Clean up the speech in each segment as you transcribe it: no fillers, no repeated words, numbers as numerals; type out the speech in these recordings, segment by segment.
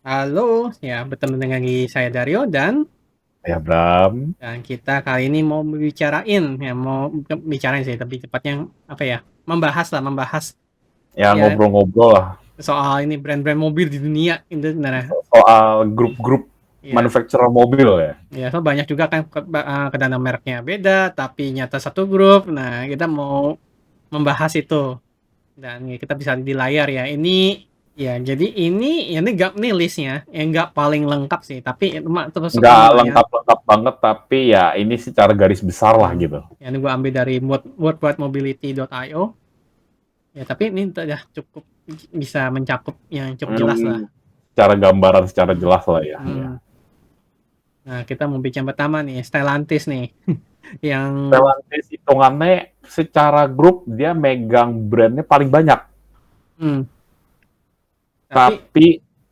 Halo, ya bertemu dengan lagi saya Dario Ya, Bram. dan kita kali ini mau bukan bicarain sih, tapi tepatnya apa ya? Membahas Ya, ya ngobrol-ngobrol lah soal ini brand-brand mobil di dunia itu sebenarnya. soal grup-grup Ya, manufacturer mobil ya. ya so banyak juga kan kadang mereknya beda, tapi nyata satu grup. Nah, kita mau membahas itu dan ya, kita bisa di layar ya. Ini nggak nih listnya, yang nggak paling lengkap sih, tapi terus Nggak lumayan. lengkap-lengkap banget, tapi ya ini secara garis besar lah Hmm. gitu. Ya, ini gue ambil dari worldwidemobility.io. Ya, tapi ini udah cukup bisa mencakup yang cukup jelas lah. Secara gambaran, secara Hmm. jelas lah ya. Ya. Hmm. Nah, kita mau bicara pertama nih, Stellantis nih. Yang Stellantis hitungannya secara grup dia megang brandnya paling banyak. hmm, tapi Tapi,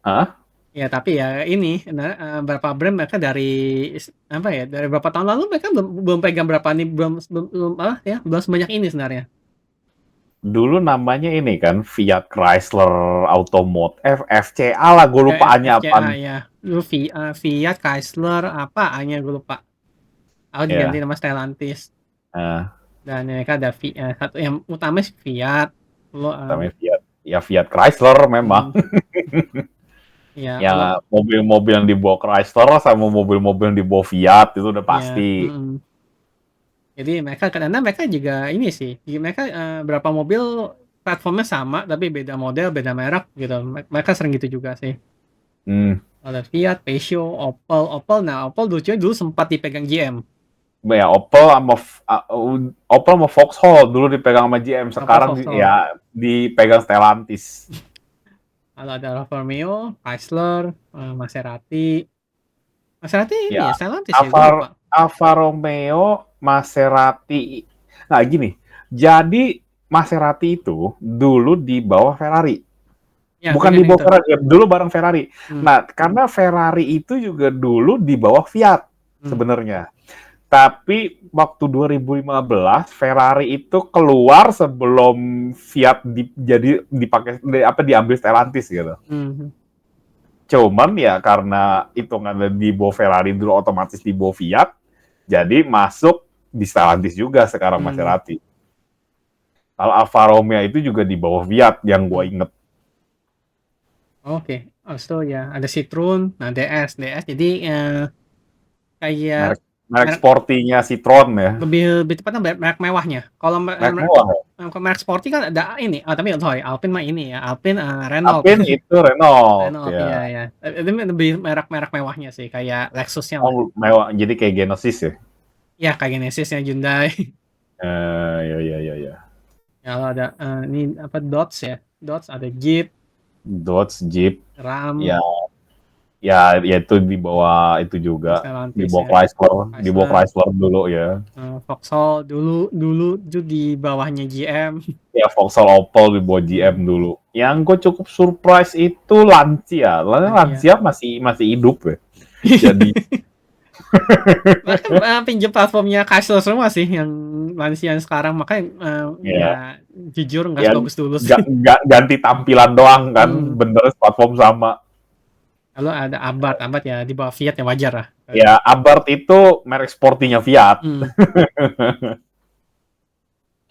ah, tapi ini berapa brand mereka apa ya? Dari berapa tahun lalu mereka belum belum pegang berapa nih belum belum, belum ya, belum sebanyak ini sebenarnya. dulu namanya ini kan Fiat Chrysler Automotive, FCA lah, gue lupaannya FCA apaan. ya. Dulu Fiat, Chrysler, apa hanya gue lupa. Aku diganti Ya, nama Stellantis. eh, Dan mereka ada satu yang utama sih Fiat, lo namanya Fiat. Ya, Fiat Chrysler memang. mhm, iya lo Ya mobil-mobil yang dibawa Chrysler sama mobil-mobil yang dibawa Fiat itu udah iya, pasti. mhm. Jadi karena mereka juga ini sih, mereka, berapa mobil platformnya sama tapi beda model, beda merek gitu, mereka sering gitu juga sih. Hmm. Ada Fiat, Peugeot, Opel lucunya dulu sempat dipegang GM, Ya Opel sama Vauxhall dulu dipegang sama GM, Opel sekarang Vauxhall. ya dipegang Stellantis. Lalu ada Alfa Romeo, Chrysler, Maserati. Maserati ini Ya ya Stellantis ya? Gue Alfa lupa. Alfa Romeo, Maserati. Nah gini, jadi Maserati itu dulu di bawah Ferrari. Ya, gue Bukan di ingat bawah itu. Ferrari, ya, dulu bareng Ferrari. Mmm, Nah, karena Ferrari itu juga dulu di bawah Fiat mmm, sebenarnya. Tapi waktu 2015 Ferrari itu keluar sebelum Fiat diambil Stellantis gitu. mhm. Cuman ya karena hitungannya di bawah Ferrari dulu otomatis di bawah Fiat, jadi masuk di Stellantis juga sekarang Mmm, Maserati. Kalau Alfa Romeo itu juga di bawah Fiat yang gue mmm. inget. Oke, habis itu ya ada Citroen, nah DS jadi, kayak Merek merek merek sportinya Citroen ya. lebih lebih tepatnya merek mewahnya. Kalau Merek mewah ya. kalau merek sporty kan ada ini, tapi sorry Alpine mah ini ya, Alpine, Renault. Alpine itu Renault Renault, ya. iya iya. Itu lebih merek-merek mewahnya sih, kayak Lexus-nya lah. Oh, mewah. Jadi kayak Genesis ya. Ya kayak Genesis-nya Hyundai. Ya ya ya ya. Kalau ada, ini apa, Dodge ya, Dodge, ada Jeep, Dodge, Jeep, Ram, ya ya itu di bawah itu juga, di Stellantis bawah ya, Chrysler. Chrysler dulu ya. Vauxhall dulu dulu itu di bawahnya GM. Ya Vauxhall Opel di bawah GM Hmm, dulu. Yang gue cukup surprise itu Lancia. Lancia. Lancia masih masih hidup ya. Jadi Bahkan pinjem platformnya Chrysler semua sih yang Lancia yang sekarang, makanya ya ya jujur nggak ya sebagus dulu sih. nggak ganti tampilan doang kan, Hmm. bener platform sama. Lalu ada Abarth ya di bawah Fiat ya wajar lah. Ya Abarth itu merek sportinya Fiat. Hmm.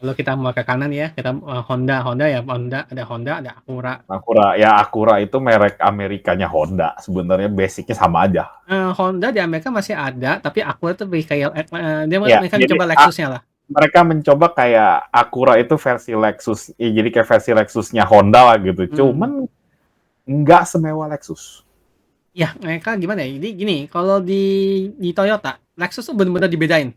Lalu kita mau ke kanan ya, kita Honda, ada Acura. Acura itu merek Amerikanya Honda. Sebenarnya basicnya sama aja. Honda di Amerika masih ada, tapi Acura tuh lebih kayak Ya, mereka jadi mencoba Lexusnya lah. mereka mencoba kayak Acura itu versi Lexus, ya, jadi kayak versi Lexusnya Honda lah gitu. Hmm. Cuman nggak semewah Lexus. Ya, mereka gimana ya? Jadi gini, kalau di Toyota, Lexus tuh bener-bener dibedain.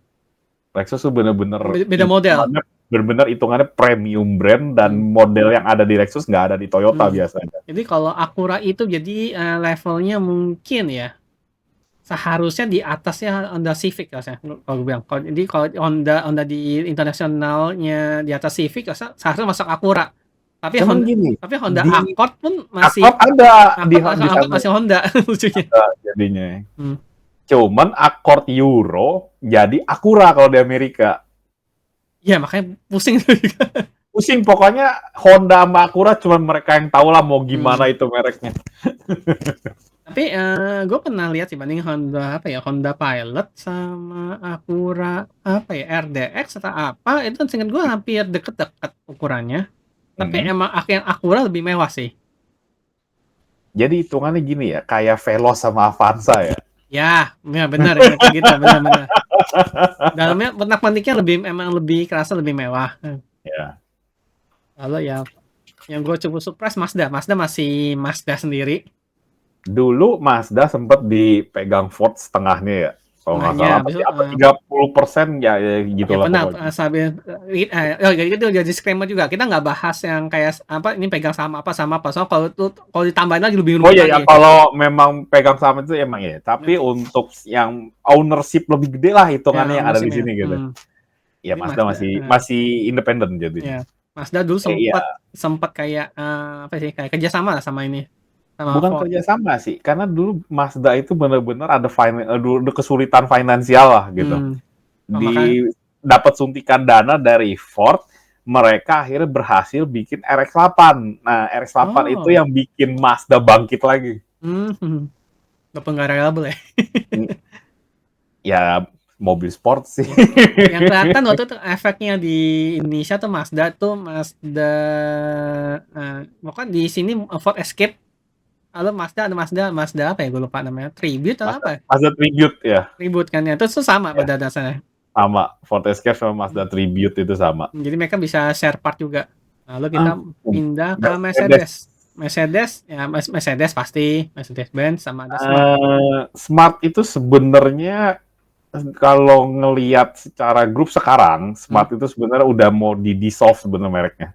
Lexus tuh bener-bener Beda model. hitungannya bener-bener hitungannya premium brand dan Hmm. model yang ada di Lexus nggak ada di Toyota Hmm. biasanya. Jadi kalau Acura itu jadi levelnya mungkin ya seharusnya di atasnya Honda Civic rasanya kalau gue bilang. Kalau Honda Honda di internasionalnya di atas Civic seharusnya masuk Acura. Tapi Cuman Honda gini, tapi Honda di Accord pun Accord masih ada di Accord sana masih Honda lucunya. jadinya. Hmm. Cuman Accord Euro jadi Acura kalau di Amerika. Ya makanya pusing Pusing pokoknya Honda sama Acura cuman mereka yang tahu lah mau gimana hmm. itu mereknya. Tapi, gue pernah lihat sih banding Honda apa ya, Honda Pilot sama Acura apa ya, RDX atau apa, itu seinget gue hampir deket-deket ukurannya. Tapi Mhm. emang yang Acura lebih mewah sih. Jadi hitungannya gini ya, kayak Veloz sama Avanza ya. Ya, ya benar kayak gitu, benar-benar. Dalamnya pernak-perniknya emang lebih kerasa lebih mewah. Ya. Lalu ya yang gue cukup surprise Mazda. Mazda masih Mazda sendiri. Dulu Mazda sempat dipegang Ford setengahnya ya, kalau nggak Setengahnya, salah. habis Tapi itu, apa 30% ya, ya ya gitulah benar, pokoknya. sambil itu jadi disclaimer juga. Kita nggak bahas yang kayak apa ini pegang sama apa sama apa. Soalnya kalau ditambahin lagi lebih Oh rumit iya ya, lagi. kalau memang pegang saham itu emang ya. Tapi untuk yang ownership lebih gede lah hitungannya Ya yang ada di ownership-nya. sini gitu. Ya Jadi Mazda Mazda, masih independen jadinya. ya Mazda dulu Iya, sempat sempat kayak apa sih kayak kerjasama lah sama ini sama bukan Ford. kerjasama sih, karena dulu Mazda itu benar-benar ada kesulitan finansial lah gitu. Oh, maka Dapat suntikan dana dari Ford, mereka akhirnya berhasil bikin RX-8. Nah, RX-8 itu oh, yang bikin Mazda bangkit lagi. walaupun nggak reliable ya. Ya, mobil sport sih. Ya. Yang kelihatan waktu itu efeknya di Indonesia tuh Mazda pokoknya di sini Ford Escape, lalu Mazda apa ya gue lupa namanya, Tribute atau apa ya? Mazda Tribute ya, Tribute kan ya, itu sama ya pada dasarnya. sama. Ford Escape sama Mazda Tribute itu sama. Jadi mereka bisa share part juga. Lalu kita Ah, pindah ke Mercedes. Mercedes. Mercedes pasti Mercedes-Benz sama ada Smart. Smart itu sebenarnya kalau ngelihat secara grup sekarang, Hmm. Smart itu sebenarnya udah mau di-dissolve sebenarnya mereknya.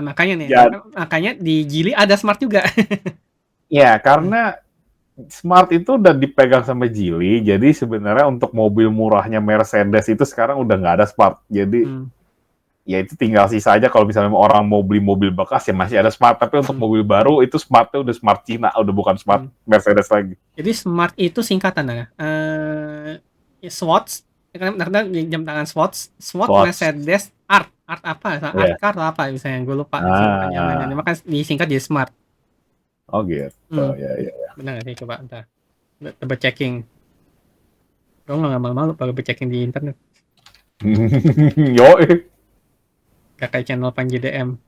Makanya nih, Ya, makanya di Geely ada Smart juga. ya karena Smart itu udah dipegang sama Geely, jadi sebenarnya untuk mobil murahnya Mercedes itu sekarang udah nggak ada Smart. Jadi Hmm. ya itu tinggal sisa aja kalau misalnya orang mau beli mobil bekas ya masih ada Smart, tapi untuk Hmm. mobil baru itu Smartnya udah Smart Cina, udah bukan Smart Hmm. Mercedes lagi. Jadi Smart itu singkatan ya. Swatch, karena jam tangan Swatch Swatch. Mercedes Art apa? Art Ya. car atau apa misalnya gue lupa sih panjangannya. Ah, Makanya disingkat jadi Smart. oh gitu. Hmm. Ya, ya. Benar nggak sih coba ntar double checking. Gue nggak malu-malu double checking di internet. Yo. Gak kayak channel Panji DM.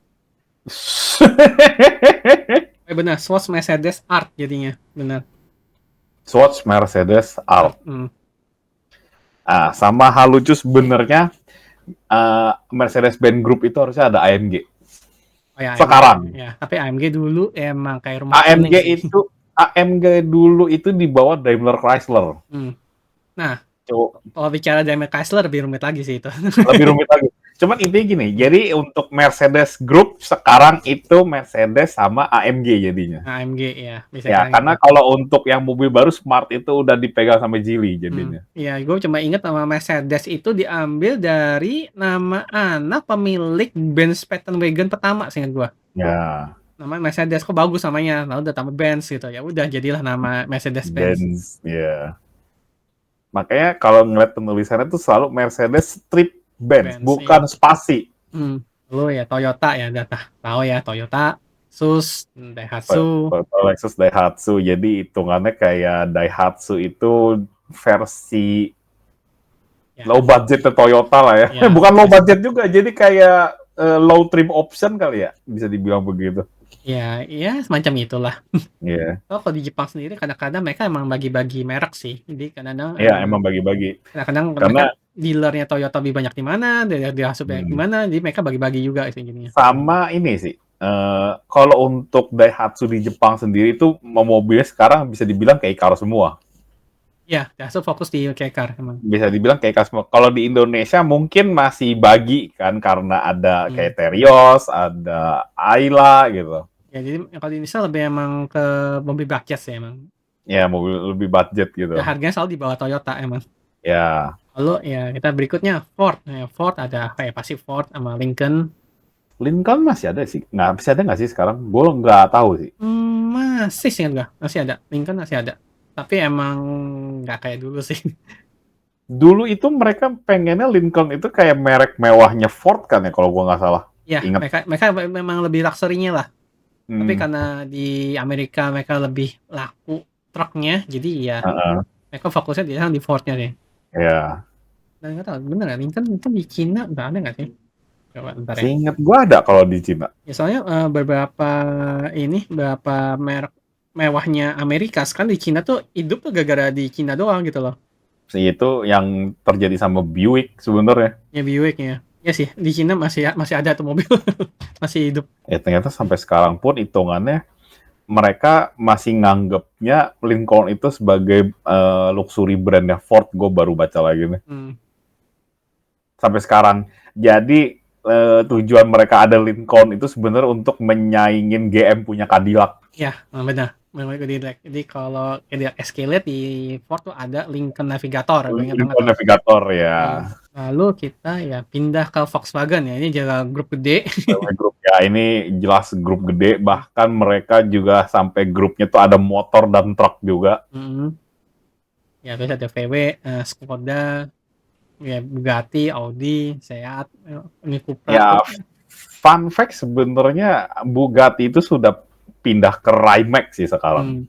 Benar, Swatch Mercedes Art jadinya. Benar. Swatch Mercedes Art. Art. Sama hal lucu sebenarnya Mercedes-Benz Group itu harusnya ada AMG. Oh ya, AMG. Sekarang. Ya, tapi AMG dulu emang kayak rumah AMG kuning sih. dulu itu di bawah Daimler Chrysler. Nah, Coba kalau bicara Daimler Chrysler lebih rumit lagi sih itu. lebih rumit lagi. Cuman intinya gini, jadi untuk Mercedes Group sekarang itu Mercedes sama AMG jadinya. AMG ya, bisa Ya, kan karena gitu. kalau untuk yang mobil baru Smart itu udah dipegang sama Geely jadinya. Iya, gue cuma ingat nama Mercedes itu diambil dari nama anak pemilik Benz Patent Wagon pertama, seingat gue. Ya, Namanya Mercedes, kok bagus namanya. Lalu udah tambah Benz gitu. Ya udah jadilah nama Mercedes-Benz. Benz, ya. Makanya kalau ngeliat penulisannya tuh selalu Mercedes Strip Benz, bukan Iya. spasi. Lu ya Toyota ya, udah tahu ya Toyota, Sus, Daihatsu. Lexus Daihatsu, jadi hitungannya kayak Daihatsu itu versi Ya, low budget Toyota lah ya. ya, Bukan low budget juga, jadi kayak low trim option kali ya, bisa dibilang begitu. ya semacam itulah. Iya. Oh, kalau di Jepang sendiri kadang-kadang mereka emang bagi-bagi merek sih. Jadi kadang-kadang Iya, emang bagi-bagi. kadang-kadang mereka Karena dealernya Toyota lebih banyak di mana, Daihatsu banyak di mana, jadi mereka bagi-bagi juga sih jadinya. sama ini sih, kalau untuk Daihatsu di Jepang sendiri itu mobilnya sekarang bisa dibilang kayak car semua. Iya, Daihatsu fokus di car emang. Bisa dibilang kayak car semua. Kalau di Indonesia mungkin masih bagi kan karena ada kayak Terios, ada Ayla gitu. Ya, jadi kalau di Indonesia lebih emang ke mobil budget sih emang. Ya, mobil lebih budget gitu. Ya, harganya selalu di bawah Toyota emang. Ya. Lalu ya kita berikutnya Ford. Ya, Ford ada kayak pasti Ford sama Lincoln. Lincoln masih ada sih. Masih ada nggak sih sekarang? Gue nggak tahu sih. Masih sih enggak? Masih ada. Lincoln masih ada. Tapi emang nggak kayak dulu sih. Dulu itu mereka pengennya Lincoln itu kayak merek mewahnya Ford kan ya kalau gue nggak salah. Ya, mereka memang lebih luxury-nya lah. Tapi karena di Amerika mereka lebih laku truknya, jadi ya Heeh. mereka fokusnya di Ford-nya deh. Ya. Dan nggak tahu bener nggak Lincoln itu di Cina udah ada nggak sih? Coba ntar ya. Seingat gua ada kalau di Cina. Ya soalnya beberapa merek mewahnya Amerika sekarang di Cina tuh hidup tuh gara-gara di Cina doang gitu loh. Itu yang terjadi sama Buick sebenarnya. Ya Buick ya. Ya sih di Cina masih ada tuh mobil masih hidup. Ternyata sampai sekarang pun hitungannya mereka masih nganggapnya Lincoln itu sebagai luxury brandnya Ford. Gue baru baca lagi nih. Sampai sekarang. Jadi tujuan mereka ada Lincoln itu sebenarnya untuk menyaingin GM punya Cadillac. Ya, benar. Memang Cadillac. Jadi kalau Cadillac Escalade di Ford tuh ada Lincoln Navigator. Gue ingat banget Lincoln tuh. Navigator ya. Lalu kita ya pindah ke Volkswagen ya. Ini juga grup gede. Grup ya, ini jelas grup gede. Bahkan mereka juga sampai grupnya tuh ada motor dan truk juga. Ya terus ada VW, Skoda, ya Bugatti, Audi, Seat, ini Cupra. Ya, fun fact sebenarnya Bugatti itu sudah pindah ke Rimac sih sekarang.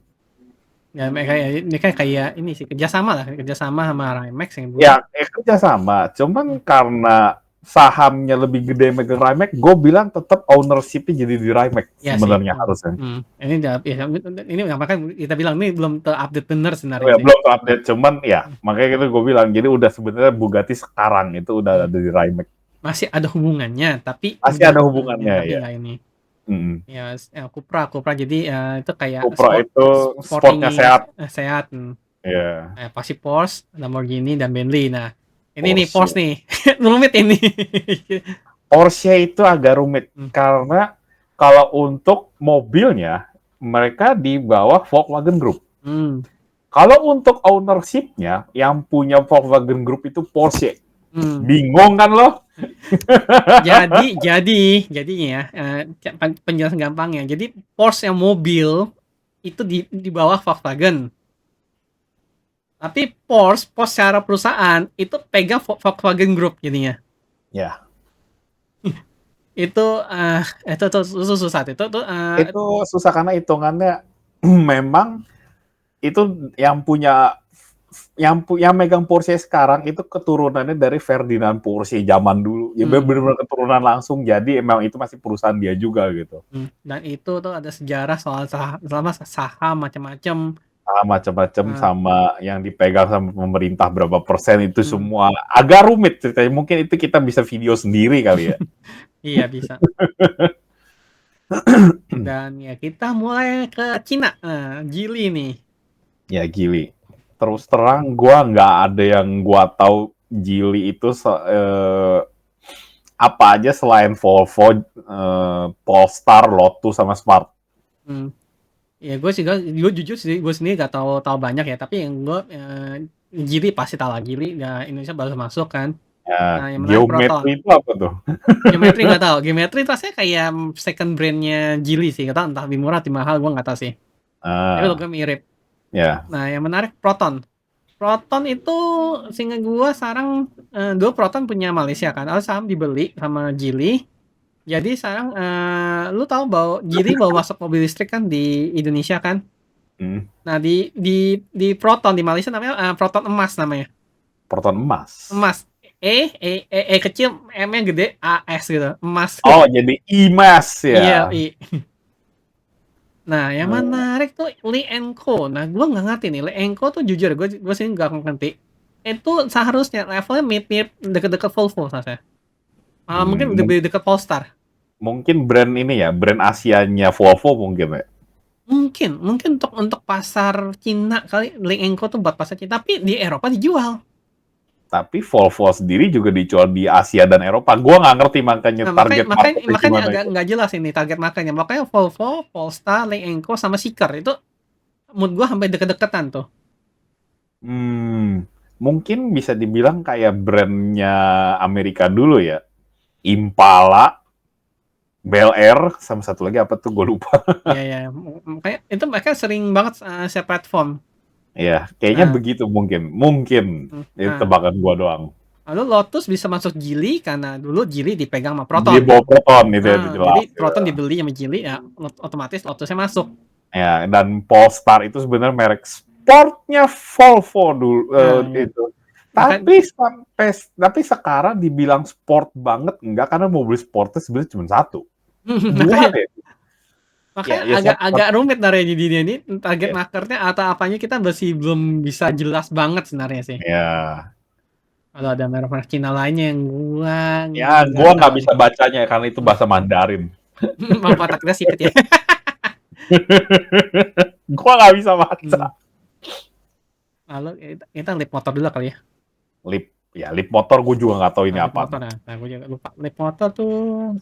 Ya mereka kayak ini sih kerjasama sama Rimac yang dulu. Ya, kerjasama. Cuman karena sahamnya lebih gede megang Rimac, gue bilang tetap ownership-nya jadi di Rimac Ya sebenarnya harusnya. Ini makanya kita bilang ini belum terupdate benar sebenarnya. Belum terupdate, cuman ya makanya itu gue bilang. Jadi udah sebenarnya Bugatti sekarang itu udah ada di Rimac. Masih ada hubungannya, tapi masih ada hubungannya tapi ya. Nggak ini. Ya, Cupra jadi itu kayak Cupra itu sportnya Seat. Ya. Pasti Porsche, Lamborghini dan Bentley. Nah, ini nih Porsche nih. Rumit ini. Porsche itu agak rumit karena kalau untuk mobilnya mereka di bawah Volkswagen Group. Kalau untuk ownership-nya yang punya Volkswagen Group itu Porsche. Bingung kan lo? Jadinya penjelasan gampangnya. Jadi Porsche yang mobil itu di bawah Volkswagen. Tapi Porsche secara perusahaan itu pegang Volkswagen Group jadinya. Ya. Itu susah itu susah karena hitungannya memang itu yang megang Porsche sekarang itu keturunannya dari Ferdinand Porsche zaman dulu. Ya benar-benar keturunan langsung. Jadi emang itu masih perusahaan dia juga gitu. Dan itu tuh ada sejarah soal saham macam-macam. Sama yang dipegang sama pemerintah berapa persen itu semua agak rumit ceritanya. Mungkin itu kita bisa video sendiri kali ya. Iya bisa. Dan ya kita mulai ke Cina. Geely nih. Ya Geely. Terus terang gue nggak ada yang gue tahu Geely itu apa aja selain Volvo, Polestar, Lotus sama Smart. Ya gue jujur sih gue sendiri gak tahu banyak ya, tapi yang gue Geely pasti tahu lah. Geely Indonesia baru masuk kan. Nah, Geometry itu apa tuh? Geometry nggak tahu. Geometry rasanya kayak second brandnya Geely sih. Nggak tahu entah lebih murah, lebih mahal, gue nggak tahu sih. Tapi logo mirip. Nah, yang menarik Proton. Proton itu seingat gue sekarang dulu Proton punya Malaysia kan. Saham dibeli sama Geely. Jadi sekarang lu tahu bahwa Geely baru masuk mobil listrik kan di Indonesia kan. Nah di Proton di Malaysia namanya Proton Emas namanya. Proton Emas. E kecil, M-nya gede, AS gitu, emas. Oh, jadi IMAS ya? Iya, Nah, yang menarik tuh Li & Co. Nah, gue nggak ngerti nih, Li & Co tuh jujur, gue sih nggak ngerti. Itu seharusnya levelnya mirip deket-deket Volvo saya. Mungkin lebih deket Polestar. Mungkin brand ini ya, brand Asianya Volvo mungkin ya? Mungkin untuk pasar Cina kali, Li & Co tuh buat pasar Cina, tapi di Eropa dijual. Tapi Volvo sendiri juga dijual di Asia dan Eropa. Gue nggak ngerti makanya target marketnya makanya agak nggak jelas ini target marketnya. Makanya Volvo, Polestar, Li & Co sama Seeker itu menurut gue sampai deket-deketan tuh. Mungkin bisa dibilang kayak brandnya Amerika dulu ya. Impala, Bel Air, sama satu lagi apa tuh gue lupa. Iya. Kayak itu mereka sering banget share platform. Iya, kayaknya begitu mungkin. Itu tebakan gua doang. Lalu Lotus bisa masuk Geely karena dulu Geely dipegang sama Proton. Dia bawa Proton itu jelas. Jadi Proton dibeli sama Geely ya otomatis Lotusnya masuk. Ya, dan Polestar itu sebenarnya merek sportnya Volvo dulu Ya. itu. Bahkan Tapi sekarang dibilang sport banget enggak karena mobil sportnya sebenarnya cuma satu. Dua makanya deh. Ya, makanya ya agak satu. agak rumit sebenarnya di dunia ini target Ya, marketnya atau apanya kita masih belum bisa jelas banget sebenarnya sih. ya, Kalau ada merek-merek Cina lainnya yang gua ya nggak gua nggak tahu nih. bisa bacanya karena itu bahasa Mandarin. Mampu otak kita sipit ya. Gua nggak bisa baca. Hmm. Lalu kita lip motor dulu kali ya. Lip motor gue juga nggak tahu ini Lip apa. motor nah gue juga lupa. Lip motor tuh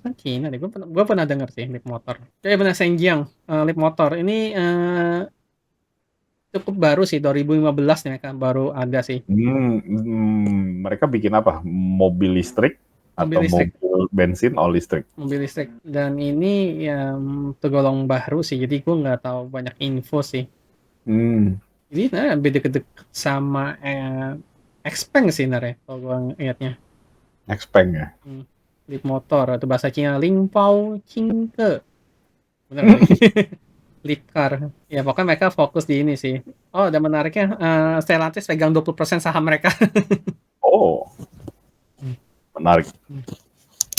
kan Cina deh. Gue pernah denger sih lip motor. Kayak benar Senjiang lip motor ini cukup baru sih 2015 nih kan baru ada sih Mereka bikin apa? Mobil listrik mobil atau listrik. mobil bensin oh listrik? Mobil listrik dan ini yang tergolong baru sih jadi gue nggak tahu banyak info sih. Hmm, Jadi nah beda deket sama Xpeng sih nare kalau gue lihatnya. Xpeng ya. Lip motor atau bahasa Cina Ling Pao Qingke. Benar kali. Lip car. Ya pokoknya mereka fokus di ini sih. Oh, dan menariknya Stellantis pegang 20% saham mereka. Oh, menarik.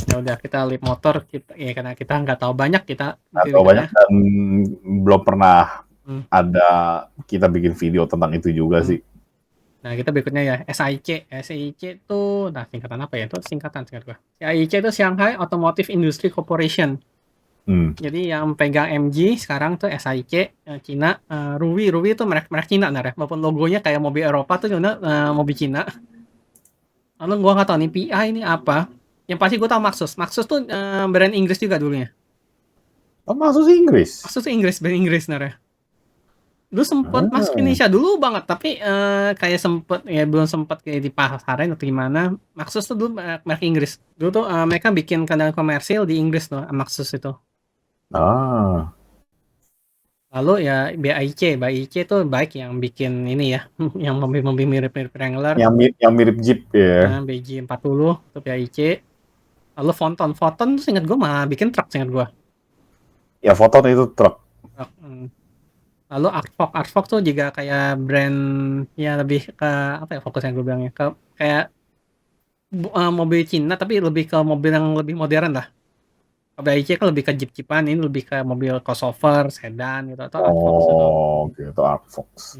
Ya udah kita lip motor kita ya karena kita nggak tahu banyak kita Atau banyak berikutnya. dan belum pernah Hmm. ada kita bikin video tentang itu juga Hmm. sih. Nah, kita berikutnya ya SAIC. SAIC itu nah singkatan apa ya? Itu singkatan singkat gua. SAIC itu Shanghai Automotive Industry Corporation. Hmm. Jadi yang pegang MG sekarang tuh SAIC Cina, Ruwi itu merek Cina ya. Walaupun logonya kayak mobil Eropa tuh mobil Cina. Lalu gua nggak tahu nih PI ini apa. Yang pasti gua tahu Maxus tuh brand Inggris juga dulunya. Oh, masuk Inggris. Maxus tuh Inggris, brand Inggris ya. Dulu sempet masuk Ah. Indonesia dulu banget tapi kayak sempet ya belum sempet kayak di pasaran atau gimana. Maxus tuh dulu merek Inggris. Dulu tuh mereka bikin kendaraan komersil di Inggris tuh Maxus itu. Ah. Lalu ya BAIC tuh baik yang bikin ini ya, yang mobil-mobil mirip-mirip Wrangler. Yang mirip Jeep ya. BJ40 itu BAIC. Lalu Foton tuh seingat gue malah bikin truk seingat gue. Ya Foton itu truk. Lalu Artfox tuh juga kayak brand ya lebih ke apa ya fokusnya gue bilangnya ke kayak mobil Cina tapi lebih ke mobil yang lebih modern lah. BAIC kan lebih ke jeep-jeepan, ini lebih ke mobil crossover, sedan gitu atau Artfox itu. Oh, gitu Artfox.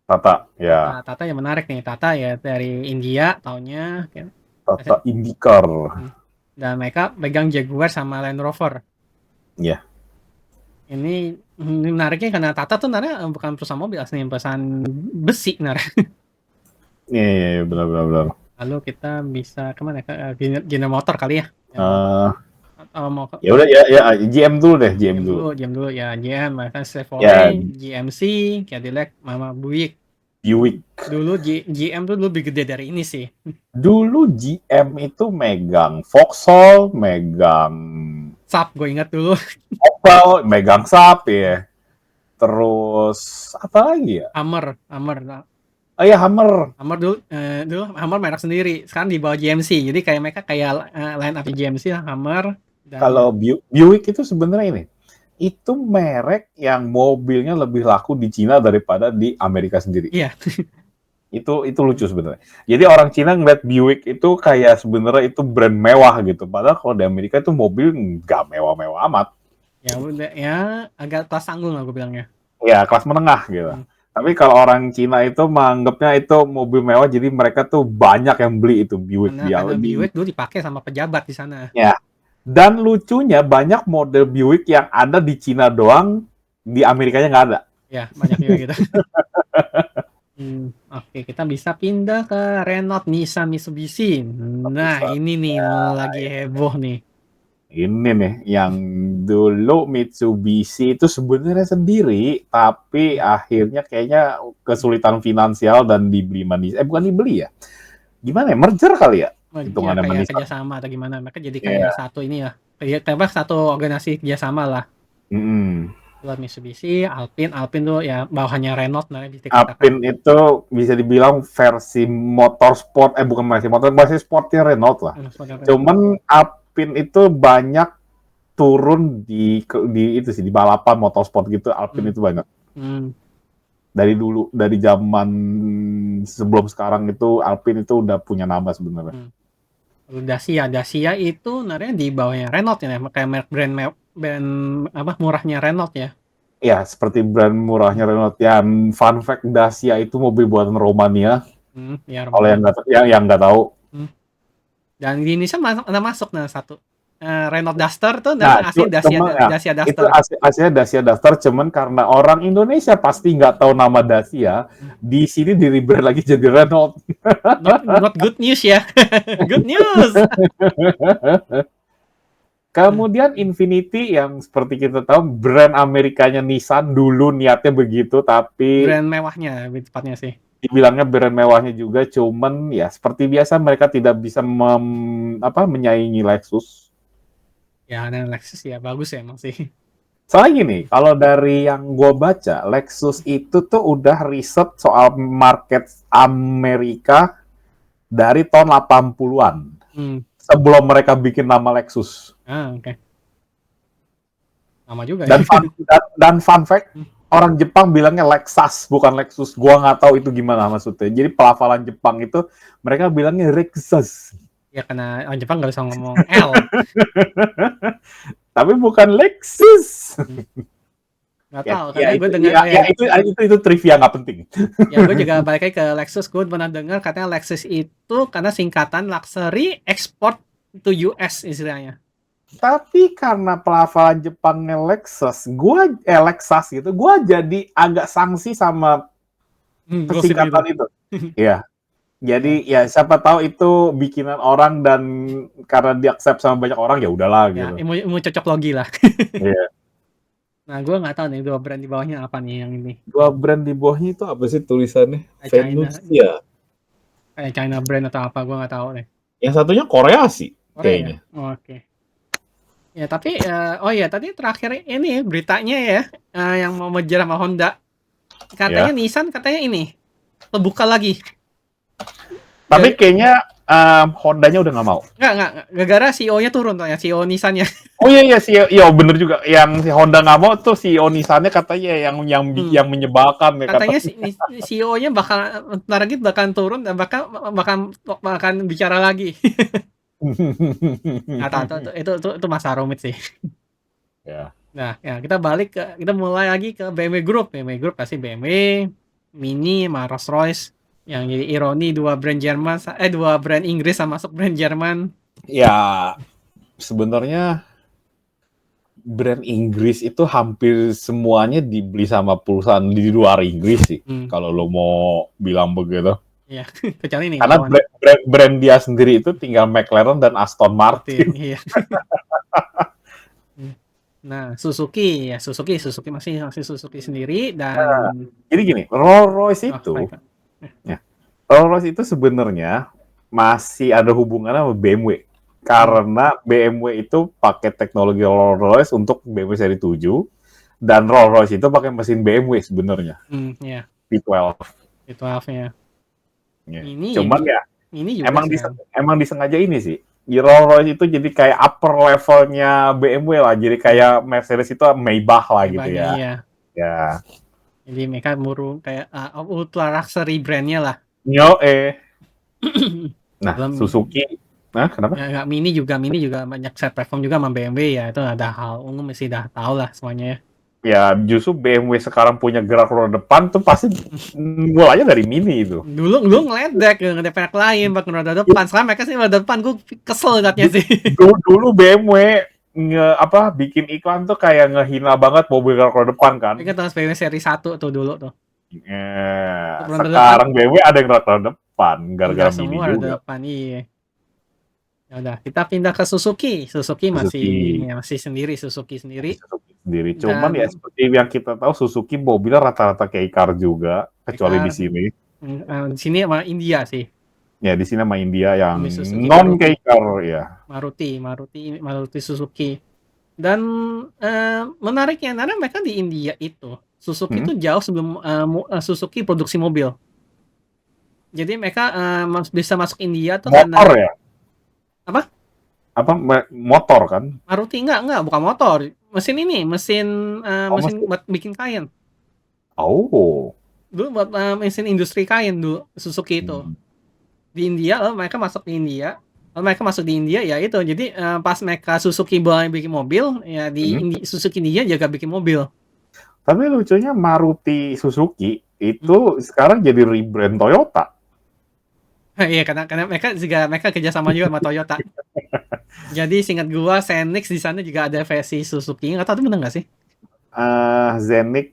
Tata, ya. Tata yang menarik nih. Tata ya dari India taunya. Tata IndyCar. Dan mereka pegang Jaguar sama Land Rover. Iya. Ini menariknya karena Tata tuh sebenarnya bukan perusahaan mobil aslinya perusahaan besi Iya, benar. Lalu kita bisa kemana? General Motor kali ya? Atau mau Ya udah ya GM dulu deh, GM dulu. GM dulu ya GM, bahkan Ya. Chevrolet, GMC, Cadillac, Mama Buick. Dulu GM tuh lebih gede dari ini sih. Dulu GM itu megang Vauxhall, megang Saab, gue ingat dulu. Opel, megang Saab ya. Terus apa lagi ya? Hammer. Oh iya, Hammer. Hammer dulu Hammer merek sendiri. Sekarang di bawah GMC. Jadi kayak mereka kayak line up GMC lah, Hammer. Kalau Buick itu sebenarnya ini, itu merek yang mobilnya lebih laku di Cina daripada di Amerika sendiri. Iya. Itu lucu sebenarnya. Jadi orang Cina ngeliat Buick itu kayak sebenarnya itu brand mewah gitu. Padahal kalau di Amerika itu mobil nggak mewah-mewah amat. Ya udah ya agak kelas tanggung lah gue bilangnya. Ya kelas menengah gitu. Tapi kalau orang Cina itu menganggapnya itu mobil mewah, jadi mereka tuh banyak yang beli itu Buick. Karena Buick dulu dipakai sama pejabat di sana. Ya. Dan lucunya banyak model Buick yang ada di Cina doang, di Amerikanya nggak ada. Ya, banyak juga gitu. Oke, kita bisa pindah ke Renault, Nissan, Mitsubishi. Nah, ini nih lagi heboh nih. Ini nih, yang dulu Mitsubishi itu sebenarnya sendiri, tapi akhirnya kayaknya kesulitan finansial dan dibeli Nissan. Bukan dibeli ya? Gimana ya? Merger kali ya? Hitungannya kayak kerjasama atau gimana? Mereka jadi kayak satu ini ya. Kayak satu organisasi kerjasama lah. Buat Mitsubishi, Alpine tuh ya bawahannya Renault Alpine itu bisa dibilang versi motorsport, bukan versi motor, versi sportnya Renault lah. Cuman Alpine itu banyak turun di itu sih, di balapan motorsport gitu, Alpine itu banyak. Dari dulu, dari zaman sebelum sekarang itu Alpine itu udah punya nama sebenarnya. Dacia itu sebenarnya di bawahnya Renault ya, kayak brand apa murahnya Renault ya. Ya, seperti brand murahnya Renault. Yang fun fact, Dacia itu mobil buatan Romania. Ya Kalau Romania. yang nggak tahu. Dan di Indonesia masuk satu. Renault Duster tuh Nah, asli Dacia itu Duster. aslinya Dacia Duster, cuman karena orang Indonesia pasti nggak tahu nama Dacia, di sini di rebrand lagi jadi Renault. Not good news ya. Good news. Kemudian Infiniti yang seperti kita tahu brand Amerikanya Nissan dulu niatnya begitu, tapi brand mewahnya lebih tepatnya sih. Dibilangnya brand mewahnya juga, cuman ya seperti biasa mereka tidak bisa menyaingi Lexus. Ya, dan Lexus ya bagus ya emang sih. Soalnya gini, kalau dari yang gue baca, Lexus itu tuh udah riset soal market Amerika dari tahun 80-an. Sebelum mereka bikin nama Lexus. Oke. Nama juga dan ya. Dan fun fact, orang Jepang bilangnya Lexus, bukan Lexus. Gua nggak tahu itu gimana maksudnya. Jadi pelafalan Jepang itu, mereka bilangnya Lexus. Ya karena orang Jepang nggak bisa ngomong L. Tapi bukan Lexus. Nggak tahu, karena gue dengar itu trivia nggak penting. Ya gue juga balik lagi ke Lexus, gue pernah dengar katanya Lexus itu karena singkatan Luxury Export to US istilahnya. Tapi karena pelafalan Jepangnya Lexus gitu, gue jadi agak sanksi sama singkatan itu. Iya. Jadi ya siapa tahu itu bikinan orang dan karena diaccept sama banyak orang ya udahlah gitu. Ya, ilmu cocok logi lah. Iya. Nah, gue nggak tahu nih dua brand di bawahnya apa nih yang ini. Dua brand di bawahnya itu apa sih tulisannya? Venus ya. Kayak China brand atau apa, gue nggak tahu deh. Yang satunya Korea sih, kayaknya. Oke. Ya tapi oh ya tadi terakhir ini beritanya ya yang mau merger sama Honda. Katanya Nissan katanya ini terbuka lagi. Tapi kayaknya Honda-nya udah nggak mau. Nggak. Gara-gara CEO-nya turun tuh ya, CEO Nissan-nya. Oh iya CEO, iya bener juga. Yang si Honda nggak mau tuh CEO Nissan-nya katanya yang menyebalkan. Katanya CEO-nya bakal ntar lagi bakal turun dan bakal bicara lagi. Itu masalah rumit sih. Ya. Nah, ya kita mulai lagi ke BMW Group. BMW Group pasti BMW, Mini, sama Rolls-Royce. Yang jadi ironi dua brand Inggris sama masuk brand Jerman. Ya, sebenarnya brand Inggris itu hampir semuanya dibeli sama perusahaan di luar Inggris sih. Kalau lo mau bilang begitu. Iya, kecuali nih. Karena brand dia sendiri itu tinggal McLaren dan Aston Martin. Iya. Nah, Suzuki masih Suzuki sendiri dan jadi gini, Rolls-Royce itu sebenarnya masih ada hubungannya sama BMW. Karena BMW itu pakai teknologi Rolls-Royce untuk BMW seri 7 dan Rolls-Royce itu pakai mesin BMW sebenarnya. V12 ya. Ini cuman ini emang disengaja ini sih. Rolls-Royce itu jadi kayak upper levelnya BMW lah. Jadi kayak Mercedes itu Maybach lah gitu ya. Iya. Ya. Jadi mereka kayak ultra luxury brandnya lah. Nah, Suzuki. Nah, kenapa? Ya, Mini juga banyak set platform juga sama BMW ya. Itu ada hal umum mesti dah tahu lah semuanya ya. Ya, justru BMW sekarang punya gerak roda depan tuh pasti mulanya dari Mini itu. Dulu ngeledek merek lain pakai roda depan. Sekarang mereka sih roda depan, gue kesel liatnya sih. Dulu BMW bikin iklan tuh kayak ngehina banget mobil gerak roda depan kan. Ini kan BMW seri 1 tuh dulu tuh. Sekarang BMW ada yang gerak roda depan gara-gara Mini semua juga. Roda depan, iya. Ya udah, kita pindah ke Suzuki. Suzuki masih sendiri. Cuman ya seperti yang kita tahu Suzuki mobilnya rata-rata kayak car juga, kecuali di sini. Di sini sama India sih. Ya di sini sama India yang non kayak car ya. Maruti Suzuki. Dan menariknya karena mereka di India itu Suzuki itu jauh sebelum Suzuki produksi mobil. Jadi mereka bisa masuk India tuh motor ya? Apa? Motor kan? Maruti enggak, bukan motor. Mesin ini, mesin Oh, mesin mesin. buat bikin kain. Oh. Dulu buat mesin industri kain dulu Suzuki itu. Hmm. Di India, lalu mereka masuk di India. Lalu mereka masuk di India ya itu. Jadi pas mereka Suzuki mulai bikin mobil, ya di Hmm. Suzuki India juga bikin mobil. Tapi lucunya Maruti Suzuki Hmm. itu sekarang jadi rebrand Toyota. Iya, karena mereka kerjasama juga sama Toyota. Jadi singkat gua, Xenix di sana juga ada versi Suzuki. Nggak tahu itu bener nggak sih? Zenix,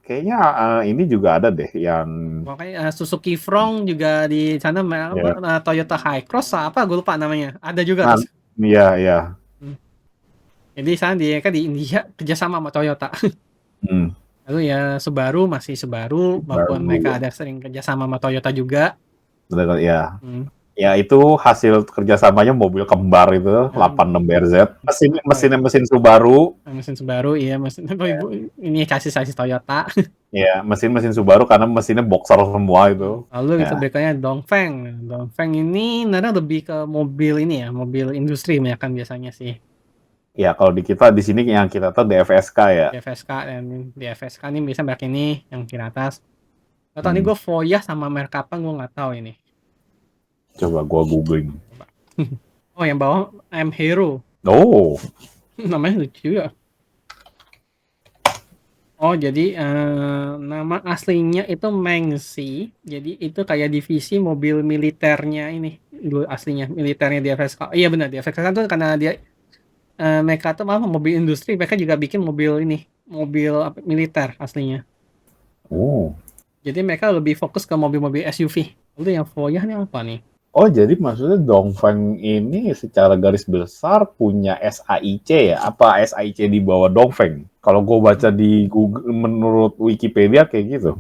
kayaknya ini juga ada deh yang Makanya Suzuki Front juga di sana, ya. Toyota Hi-Cross apa gue lupa namanya. Ada juga Nah, tuh. iya iya. Hmm. Jadi sana di India kerjasama sama Toyota. Hmm. Lalu ya masih Subaru, walaupun mereka Baru ada sering kerjasama sama Toyota juga. betul ya. Hmm. Ya itu hasil kerjasamanya mobil kembar itu Ya, 86 BRZ. oh, ya. Mesin Subaru. Mesin Subaru, iya mesin ini chassis Toyota. Ya, mesin Subaru karena mesinnya boxer semua itu. Lalu itu Ya, berikutnya Dongfeng. Dongfeng ini nada lebih ke mobil ini ya, mobil industri kan biasanya sih. ya kalau di kita di sini yang kita tahu DFSK ya. DFSK dan DFSK ini bisa merek ini yang di atas. Atau ini Hmm. gue Voyah sama merek apa gue nggak tahu ini. Coba gua googling. Coba. Oh yang bawah M Hero. Oh, Namanya lucu ya. Oh jadi nama aslinya itu Mengsi. Jadi itu kayak divisi mobil militernya ini dulu aslinya militernya DFSK. Iya benar DFSK kan tuh karena dia mereka tuh malah mobil industri mereka juga bikin mobil ini mobil militer aslinya. oh, Jadi mereka lebih fokus ke mobil-mobil SUV. Lalu yang Voyah ini apa nih? oh jadi maksudnya Dongfeng ini secara garis besar punya SAIC ya? Apa SAIC di bawah Dongfeng? Kalau gue baca di Google menurut Wikipedia kayak gitu.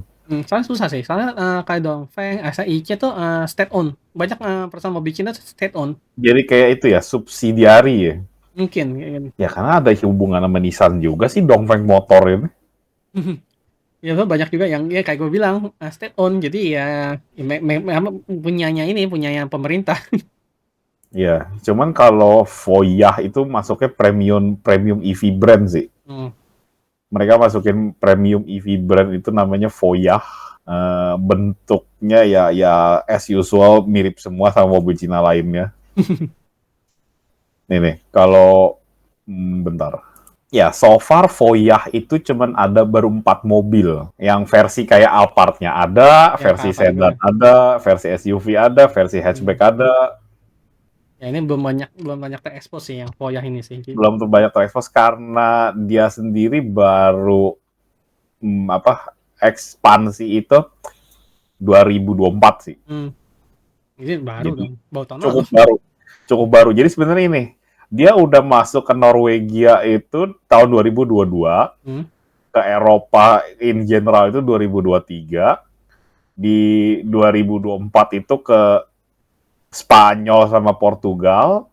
Soalnya susah sih. Soalnya kayak Dongfeng, SAIC tuh state owned. Banyak perusahaan mobil Cina tuh state owned. Jadi kayak itu ya, subsidiari ya? Mungkin. Gitu. Ya karena ada hubungan sama Nissan juga sih Dongfeng Motor ini. Ya banyak juga yang ya kayak gue bilang state owned. Jadi ya punyanya pemerintah. Ya, cuman kalau Voyah itu masuknya premium EV brand sih. Mereka masukin premium EV brand itu namanya Voyah. Bentuknya ya as usual mirip semua sama mobil Cina lainnya. Nih, kalau bentar. Ya, so far Voyah itu cuman ada baru 4 mobil. Yang versi kayak Alphard-nya ada, Ya, versi Alphard sedan juga. ada, versi SUV ada, versi hatchback ada. Ya ini belum banyak terekspos sih yang Voyah ini sih. Belum banyak terekspos karena dia sendiri baru ekspansi itu 2024 sih. Ini baru Jadi dong, baru tahun lalu. cukup baru. Jadi sebenarnya ini dia udah masuk ke Norwegia itu tahun 2022, ke Eropa in general itu 2023, di 2024 itu ke Spanyol sama Portugal,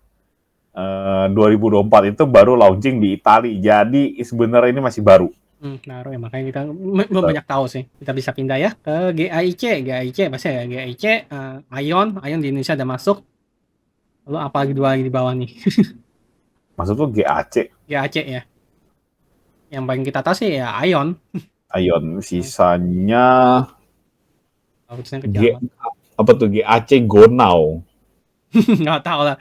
2024 itu baru launching di Italia. Jadi sebenarnya ini masih baru. Naruh ya makanya kita belum banyak tahu sih. Kita bisa pindah ya ke GAIC pasti ya GAIC, Ion di Indonesia ada masuk. Lalu apa lagi dua lagi di bawah nih? Maksud tuh GAC? GAC ya. Yang paling kita tahu sih ya Ion. Ion, sisanya apa tuh GAC Gonau? Nggak tahu lah.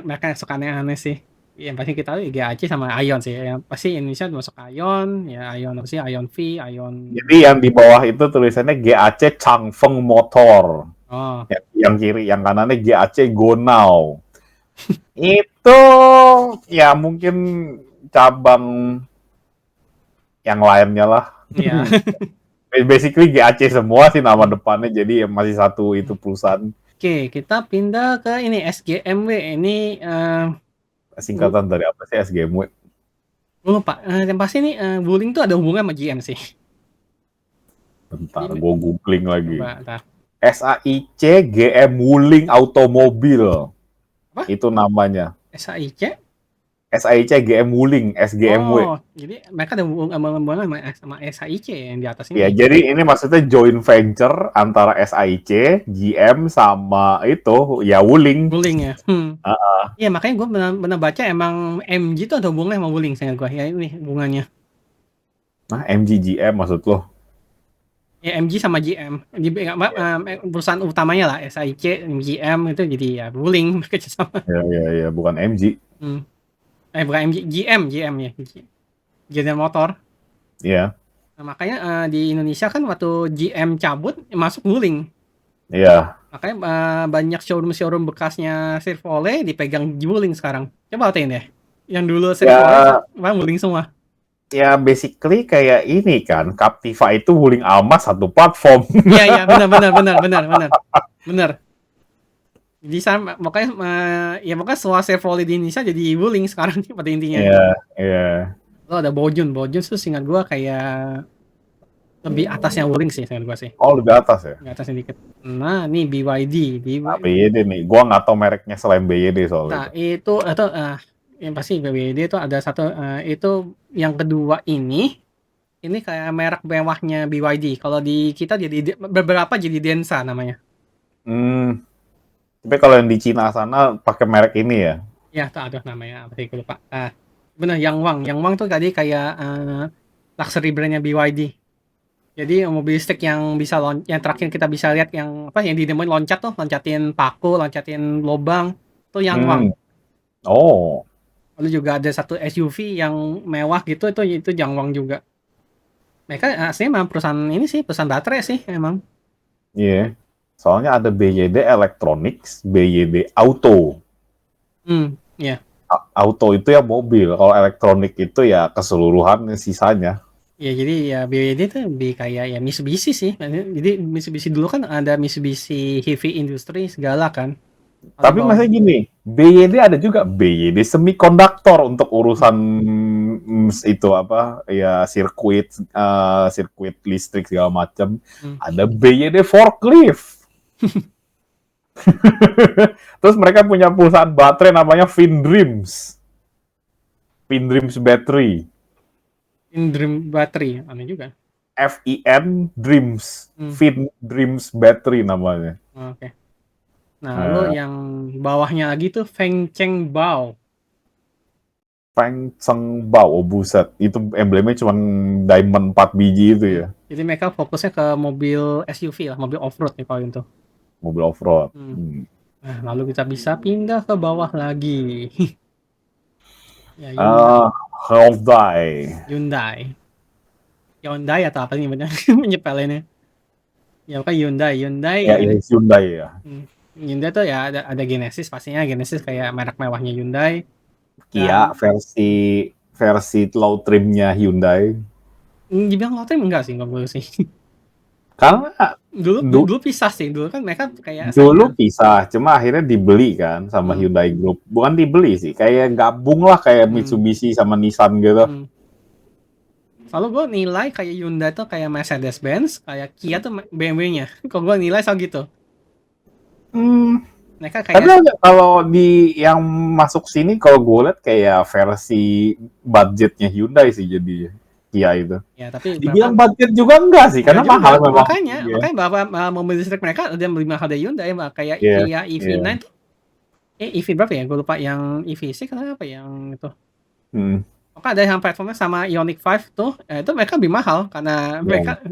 Mereka yang suka aneh-aneh sih. Yang pasti kita tahu GAC sama Ion sih. Yang pasti Indonesia masuk Ion, ya Ion apa sih? Ion V, Ion. Jadi yang di bawah itu tulisannya GAC Changfeng Motor. Oh. Yang kiri, yang kanannya GAC Gonau. Itu ya mungkin cabang yang lainnya lah. Iya. Basically GAC semua sih nama depannya, jadi masih satu itu perusahaan. Oke, kita pindah ke ini SGMW. Ini singkatan dari apa sih SGMW? Lupa. Yang pasti nih Wuling tuh ada hubungan sama GM sih. Bentar, gue googling lagi. Coba, SAIC GM Wuling Automobil. Apa? Itu namanya. SAIC? SAIC GM Wuling, SGMW. Oh, jadi mereka ada hubungan sama SAIC yang di atas Ya, ini. jadi ini maksudnya joint venture antara SAIC, GM sama itu ya Wuling. Wuling ya. Iya, makanya gue benar baca emang MG itu ada hubungannya sama Wuling, seingat gue. Ya ini hubungannya. Nah, MGGM maksud lo? Ya MG sama GM. Perusahaan utamanya lah SAIC, GM itu jadi ya Wuling kerja sama. Ya, bukan MG. Bukan MG, GM ya. General Motor. Iya. Nah, makanya di Indonesia kan waktu GM cabut masuk Wuling. Iya. Makanya banyak showroom bekasnya Chevrolet dipegang Wuling sekarang. Coba liatin deh. Yang dulu Chevrolet Wuling semua. Ya basically kayak ini kan, Captiva itu Wuling Almas satu platform. Iya, benar. Jadi makanya semua Chevrolet di Indonesia jadi Wuling sekarang pada intinya. Iya. Lo ada Bojun tuh seingat gua kayak lebih atasnya Wuling sih seingat gua sih. Oh, lebih atas ya? Lebih atasnya dikit. Nah, ini BYD. Nah, BYD nih, gua nggak tahu mereknya selain BYD soalnya. Nah, itu atau yang pasti BYD itu ada satu itu yang kedua ini kayak merek mewahnya BYD. Kalau di kita jadi beberapa jadi Denza namanya. Tapi kalau yang di Cina sana pakai merek ini ya? Ya, tak ada namanya apa sih, lupa. Benar, Yangwang tuh tadi kayak luxury brandnya BYD. Jadi mobil listrik yang bisa yang terakhir kita bisa lihat yang didemoin loncatin paku, loncatin lubang, itu Yangwang. Oh. Lalu juga ada satu SUV yang mewah gitu, itu Yangwang juga. Mereka aslinya memang perusahaan ini sih, perusahaan baterai sih emang. Iya. Soalnya ada BYD Electronics, BYD Auto. Iya. Auto itu ya mobil, kalau elektronik itu ya keseluruhan sisanya. Ya jadi ya BYD itu lebih kayak ya Mitsubishi sih. Jadi Mitsubishi dulu kan ada Mitsubishi Heavy Industry segala kan. Tapi masih gini, BYD ada juga BYD Semiconductor untuk urusan itu apa ya sirkuit listrik segala macam. Ada BYD Forklift. Terus mereka punya perusahaan baterai namanya Findreams Battery. Dream Battery, aneh juga. FIN Dreams, Findreams Battery namanya. Oke. Nah, lalu yang bawahnya lagi tuh Fengcheng Bao. Oh buset, itu emblemnya cuma diamond 4 biji itu ya. Jadi mereka fokusnya ke mobil SUV lah, mobil off-road ya kalau itu. Mobil off-road. Nah, lalu kita bisa pindah ke bawah lagi. Ya, Hyundai atau apa nih menyepelinnya? Ya kan Hyundai. Ya, Hyundai ya. Hyundai tuh ya ada Genesis pastinya. Genesis kayak merek mewahnya Hyundai. Kia versi low trimnya Hyundai. Dibilang low trim enggak sih, enggak boleh sih. Karena dulu pisah sih. Dulu kan mereka kayak dulu pisah, cuma akhirnya dibeli kan sama Hyundai Group. Bukan dibeli sih, kayak gabung lah kayak Mitsubishi sama Nissan gitu. Lalu gue nilai kayak Hyundai tuh kayak Mercedes-Benz, kayak Kia tuh BMW-nya. Kok gue nilai soal gitu. Mereka kayak... Tapi kalau di yang masuk sini, kalau gue lihat kayak versi budgetnya Hyundai sih jadi Kia itu. Ya, tapi dibilang budget juga enggak sih, karena mahal memang. Makanya bahwa mobil listrik mereka udah lebih mahal dari Hyundai, kayak Kia EV9 tuh. EV berapa ya? Gue lupa yang EV6 atau apa yang itu. Maka ada yang platformnya sama Ioniq 5 tuh, itu mereka lebih mahal karena mereka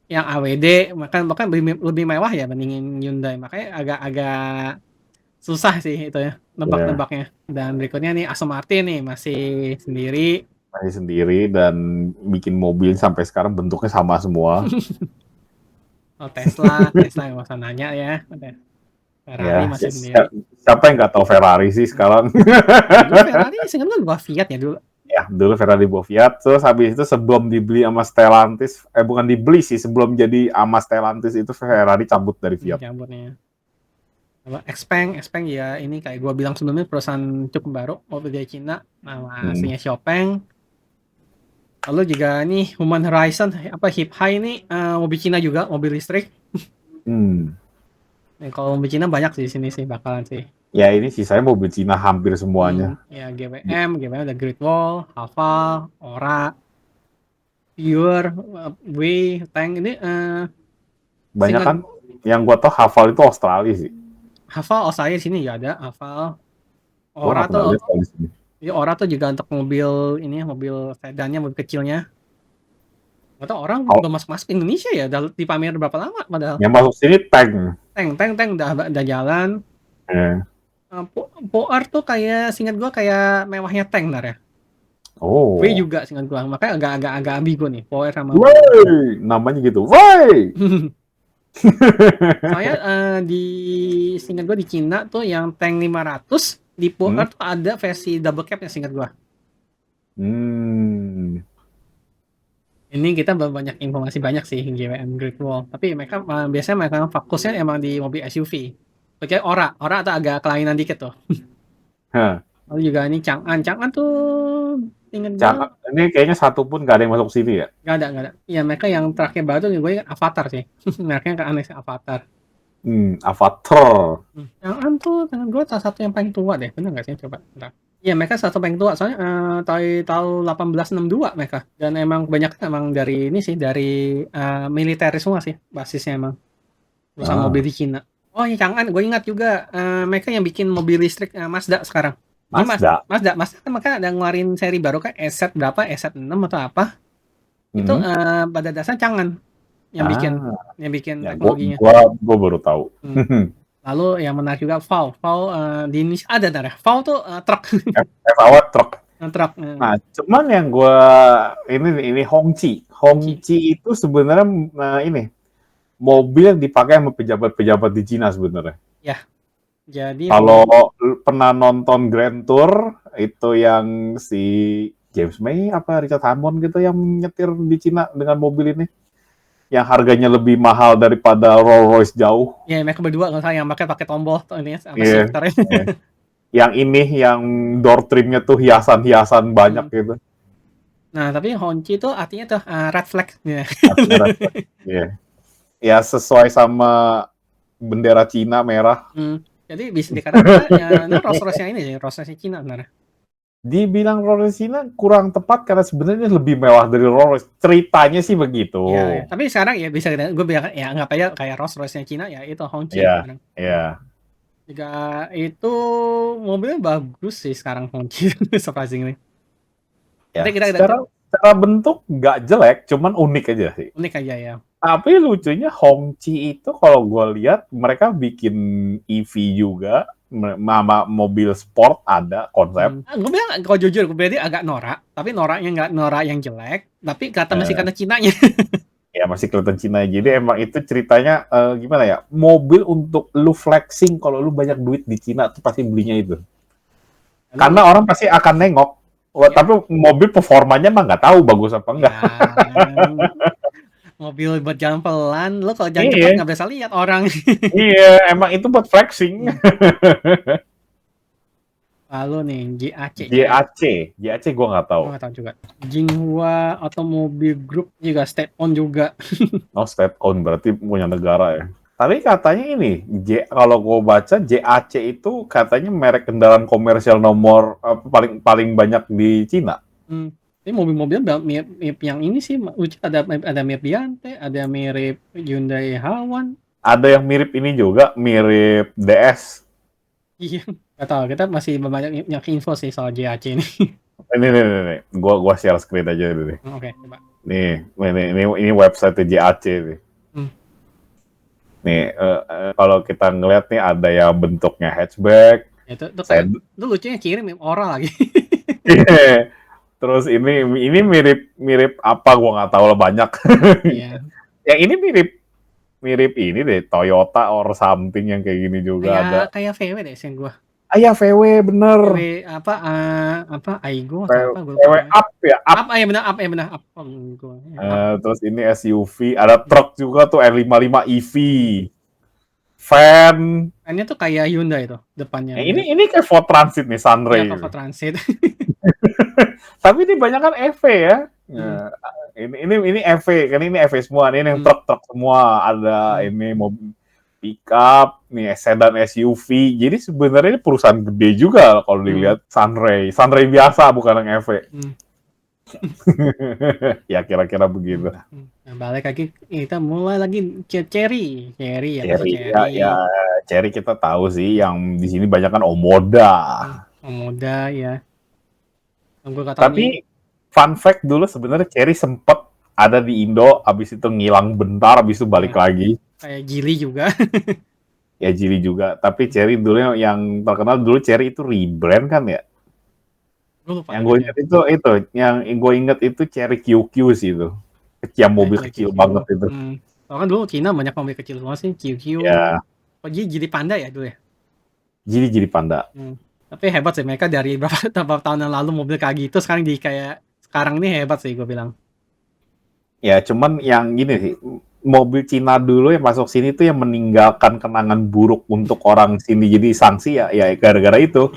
yang AWD, bahkan lebih mewah ya bandingin Hyundai. Makanya agak susah sih itu ya, nebak-nebaknya. Dan berikutnya nih Aston Martin nih masih sendiri dan bikin mobil sampai sekarang bentuknya sama semua. Tesla yang masa nanya ya. Ferrari masih sendiri. Siapa yang nggak tahu Ferrari sih sekarang? Ferrari seingat gue bawa Fiat ya dulu. Ya, dulu Ferrari bawa Fiat. Terus habis itu sebelum dibeli sama Stellantis, bukan dibeli sih, sebelum jadi sama Stellantis itu Ferrari cabut dari Fiat. Cabutnya. Xpeng ya ini kayak gue bilang sebelumnya perusahaan cukup baru, mobil dari Cina, nama aslinya Xiaopeng. Lalu juga nih Human Horizon Hip High ini mobil Cina juga, mobil listrik. Kalau mobil Cina banyak sih di sini sih bakalan sih. Ya ini sisanya mobil Cina hampir semuanya. Ya GWM ada Great Wall, Haval, Ora, Pure, Wei, Tank ini Banyak singkat kan yang gua tau hafal itu Australia sih. Haval Australia di sini ya ada Haval. Gua Ora nggak pernah tuh lihat kalau di sini. Ora tuh juga untuk mobil ini mobil sedannya, mobil kecilnya. Nggak tahu orang Kalau udah masuk Indonesia ya, di pamer berapa lama padahal. yang masuk sini tank. Tank udah jalan. Eh. Poar tuh kayak singkat gua kayak mewahnya tank ntar ya. W Oh. juga singkat gua, makanya agak ambigu nih Power sama W. Woi, namanya gitu. Woi. Soalnya di singkat gua di Cina tuh yang tank 500 di Poar tuh ada versi double capnya singkat gua. Ini kita banyak informasi banyak sih GWM Great Wall, tapi mereka biasanya mereka fokusnya emang di mobil SUV. Oke, Ora tuh agak kelainan dikit tuh. Lalu juga ini Chang'an tuh inget gua Ini kayaknya satu pun gak ada yang masuk sini ya? nggak ada. Ya mereka yang terakhir baru tuh gue ingat Avatar sih. Mereknya kan aneh sih Avatar. Avatar. Chang'an tuh dengan gue salah satu yang paling tua deh, bener nggak sih? Coba. Bentar. Iya mereka salah satu paling tua soalnya tahun 1862 mereka, dan emang kebanyakan emang dari ini sih dari militer semua sih basisnya emang perusahaan mobil di Cina. Oh iya Chang'an gue ingat juga mereka yang bikin mobil listrik Mazda sekarang. Ini Mazda kan makanya ada ngeluarin seri baru kan EZ berapa, EZ6 atau apa. Itu pada dasar Chang'an yang bikin ya, teknologinya. Gua baru tahu. Lalu yang menarik juga VAW di Indonesia ada ntar ya. VAW tuh truk. Truk. Truk. Nah, cuman yang gua ini Hongqi itu sebenarnya ini mobil yang dipakai sama pejabat-pejabat di Cina sebenarnya. Ya. Jadi kalau pernah nonton Grand Tour itu yang si James May apa Richard Hammond gitu yang nyetir di Cina dengan mobil ini yang harganya lebih mahal daripada Rolls Royce jauh. Ya mereka berdua nggak salah yang pakai tombol ini apa shifter. Yang ini yang door trimnya tuh hiasan-hiasan banyak gitu. Nah tapi Hongqi itu artinya tuh red flag. Ya sesuai sama bendera Cina merah. Jadi bisa dikatakan ya Rolls Royce yang ini Rolls Royce Cina benar. Dibilang Rolls Royce Cina kurang tepat karena sebenarnya lebih mewah dari Rolls Royce. Ceritanya sih begitu. Ya. Tapi sekarang ya bisa gue bilang ya anggap aja kayak Rolls Royce Cina ya itu Hongqi sekarang. Iya. Juga itu mobilnya bagus sih sekarang Hongqi surprisingly. Ya, secara bentuk nggak jelek, cuman unik aja sih. Unik aja ya. Tapi lucunya Hongqi itu kalau gue lihat mereka bikin EV juga, mobil sport ada konsep. Gue bilang kalau jujur gue berarti agak norak, tapi noraknya nggak norak yang jelek, tapi masih kata Cinanya. Ya masih kelihatan Cina. Jadi emang itu ceritanya gimana ya? Mobil untuk lu flexing kalau lu banyak duit di Cina tuh pasti belinya itu. Karena orang pasti akan nengok. Tapi mobil performanya mah nggak tahu bagus apa enggak. Mobil buat jalan pelan, lo kalau jalan cepat nggak bisa lihat orang. Iya, emang itu buat flexing. Lalu nih GAC gue nggak tahu. Gue nggak tahu juga. Jinhua Automobile Group juga state owned juga. State owned berarti punya negara ya. Tapi katanya ini, kalau gue baca JAC itu katanya merek kendaraan komersial nomor paling banyak di Cina. Ini mobil-mobilnya mirip yang ini sih, ada mirip Biante, ada mirip Hyundai Hawan. Ada yang mirip ini juga, mirip DS. Iya, nggak tahu. Kita masih banyak info sih soal JAC ini. Ini. Gua share screen aja dulu nih. Oke, coba. Nih, ini website JAC nih. Nih, kalau kita ngeliat nih ada yang bentuknya hatchback. Itu lucunya kirim Ora lagi. Terus ini mirip apa gua nggak tahu lah banyak. Iya. Yang ini mirip ini deh Toyota or something yang kayak gini juga ada. Kayak VW deh sih gua. Ya VW bener. VW apa Aigo atau apa? VW Up ya. Up ya benar Up. Terus ini SUV, ada truk juga tuh R55 EV. Van-nya tuh kayak Hyundai tuh depannya. Ini kayak Ford Transit nih, Sunray. Iya, Ford Transit. Tapi ini banyak kan EV ya. Ini EV, kan ini EV semua. Ini yang truk semua. Ada ini mobil. pickup, nih sedan SUV. Jadi sebenarnya ini perusahaan gede juga kalau dilihat. Sunray biasa bukan yang EV. Ya kira-kira begitu. Nah, balik lagi kita mulai lagi Cherry apa sih Ya, Cherry kita tahu sih yang di sini banyak kan Omoda. Omoda ya. Gue gak tahu Tapi nih. fun fact dulu sebenarnya Cherry sempet ada di Indo, abis itu ngilang bentar, abis itu balik lagi. Kayak Geely juga. Ya Geely juga. Tapi Cherry dulu yang terkenal dulu Cherry itu rebrand kan ya. Gue lupa. Yang gue inget itu, yang gue inget itu Cherry QQ sih itu. Yang mobil kecil banget itu. Soalnya kan dulu Cina banyak mobil kecil semua sih, QQ. Ya. Oh, Geely Panda ya dulu ya? Geely Panda. Tapi hebat sih mereka dari beberapa tahun yang lalu mobil kayak gitu sekarang di kayak sekarang ini hebat sih gue bilang. Ya cuman yang gini sih, mobil Cina dulu yang masuk sini tuh yang meninggalkan kenangan buruk untuk orang sini, jadi sanksi ya gara-gara itu.